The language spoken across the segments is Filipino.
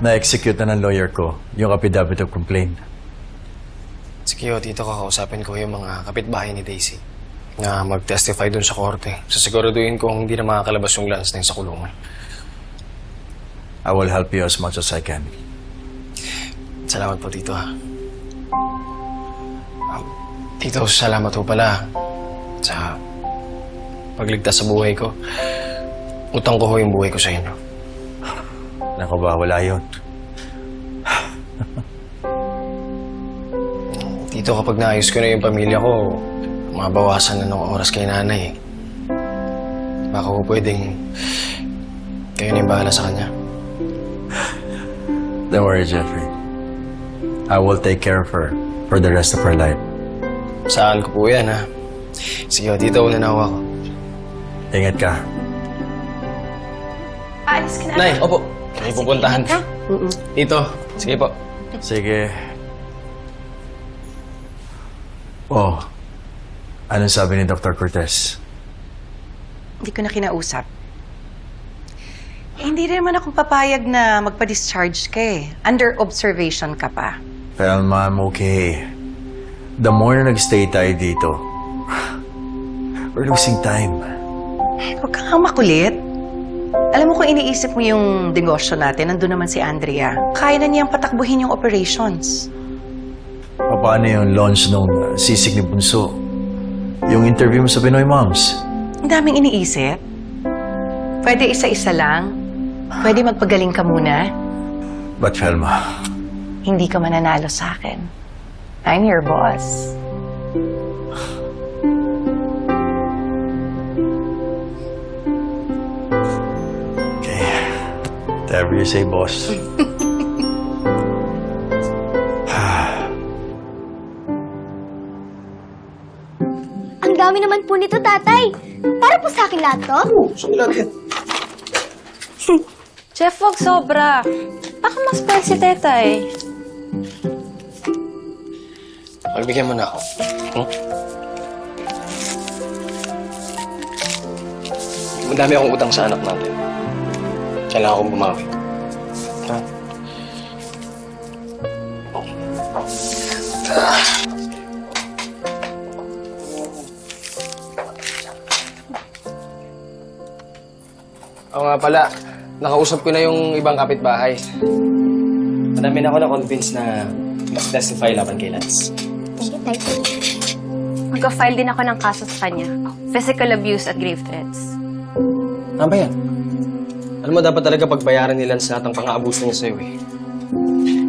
Na-execute na ng lawyer ko yung affidavit of complaint. Sige, dito kakausapin ko yung mga kapitbahay ni Daisy na mag-testify dun sa korte. Sasiguraduhin kong hindi na makakalabas yung Lance na yun sa kulungan. I will help you as much as I can. Salamat po, Tito, ha. Tito, salamat po pala sa pagligtas sa buhay ko. Utang ko ho yung buhay ko sa inyo. Naku ba, wala yun. Tito, kapag naayos ko na yung pamilya ko, mabawasan na ng oras kay nanay. Baka ko pwedeng kayo na yung bahala sa kanya. Don't worry, Jeffrey. I will take care of her for the rest of her life. Saan ko po yan, ha? Sige, Tito, una na ako. Ingat ka. Aalis ka na. Nay, opo. May pupuntahan. Tito, sige po. Sige. Oh, anong sabi ni Dr. Cortez? Hindi ko na kinausap. Hindi rin naman akong papayag na magpa-discharge ka eh. Under observation ka pa. Thelma, I'm okay. The more na nag-stay tayo dito, we're losing time. Huwag ka nga makulit. Alam mo kung iniisip mo yung negosyo natin, nandun naman si Andrea. Kaya na niyang patakbuhin yung operations. Paano yung launch nung sisig ni Bunso? Yung interview mo sa Pinoy Moms? Ang daming iniisip. Pwede isa-isa lang. Pwede magpagaling ka muna. But Thelma, Hindi ka mananalo sa akin. I'm your boss. okay. Whatever you say, boss. Ang dami naman po nito, tatay. Para po sa akin lahat to? Chef, wag sobra. Baka mas si Tetay. Pagbigyan mo na ako. Madami akong utang sa anak natin. Kailangan akong bumawi. Ha? Oo nga pala, nakausap ko na yung ibang kapitbahay. Madami na ako na-convince na mag-testify laban kay Lance. Thank you, tay. Magka-file din ako ng kaso sa kanya. Physical abuse at grave threats. Ano ba yan? Alam mo, dapat talaga pagbayaran ni Lance lahat ang pang-aabuso niya sa'yo eh.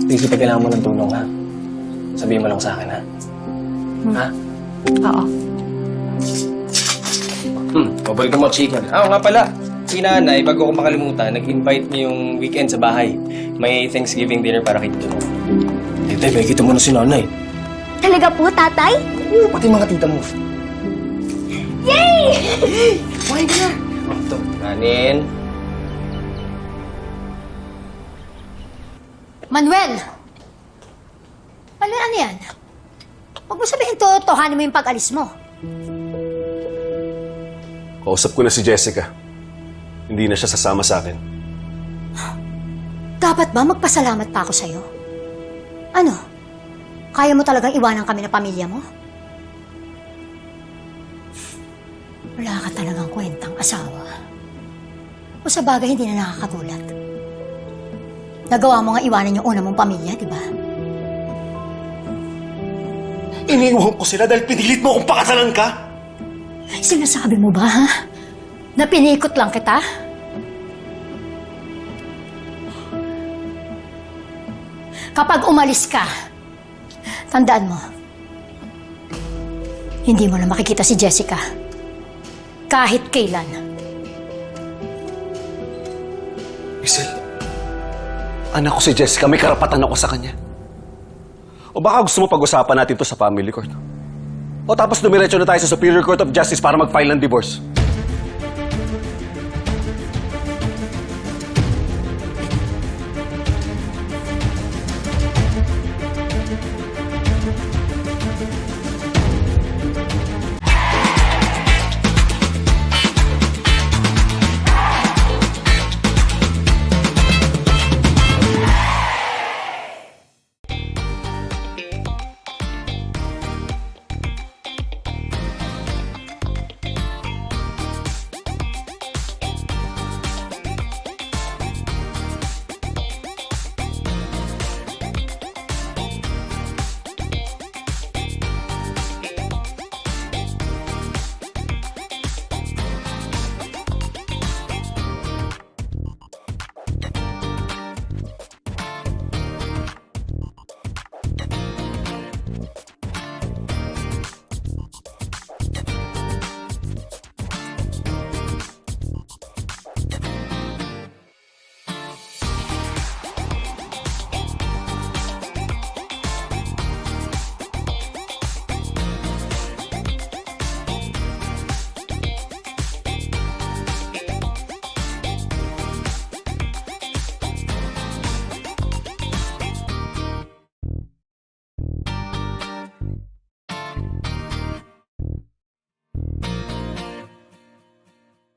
Please, pag kailangan mo ng tulong, ha? Sabihin mo lang sa akin, ha? Ha? Oo. Pabalik mo chicken. Nga pala. Si nanay, bago ko makalimutan, nag-invite niyo yung weekend sa bahay. May Thanksgiving dinner para kay Tito mo. Tete, may mo na si nanay. Talaga po, tatay? Oo, pati mga tita mo. Yay! Kumain ka na. Ito, kanin. Manuel! Ano yan? Huwag mo sabihin totohanin mo yung pag-alis mo. Kausap ko na si Jessica. Hindi na siya sasama sa akin. Dapat ba magpasalamat pa ako sa'yo? Ano? Kaya mo talagang iwanan kami ng pamilya mo? Wala ka talagang kwentang asawa. O sa bagay, hindi na nakakagulat. Nagawa mo nga iwanan yung una mong pamilya, di ba? Iniwan ko sila dahil pinilit mo akong pakasalan ka? Sinasabi mo ba, ha? Na pinikot lang kita? Kapag umalis ka, tandaan mo, hindi mo na makikita si Jessica. Kahit kailan. Isel, anak ko si Jessica, may karapatan ako sa kanya. O baka gusto mo pag-usapan natin to sa family court? O tapos dumiretso na tayo sa Superior Court of Justice para mag-file ng divorce?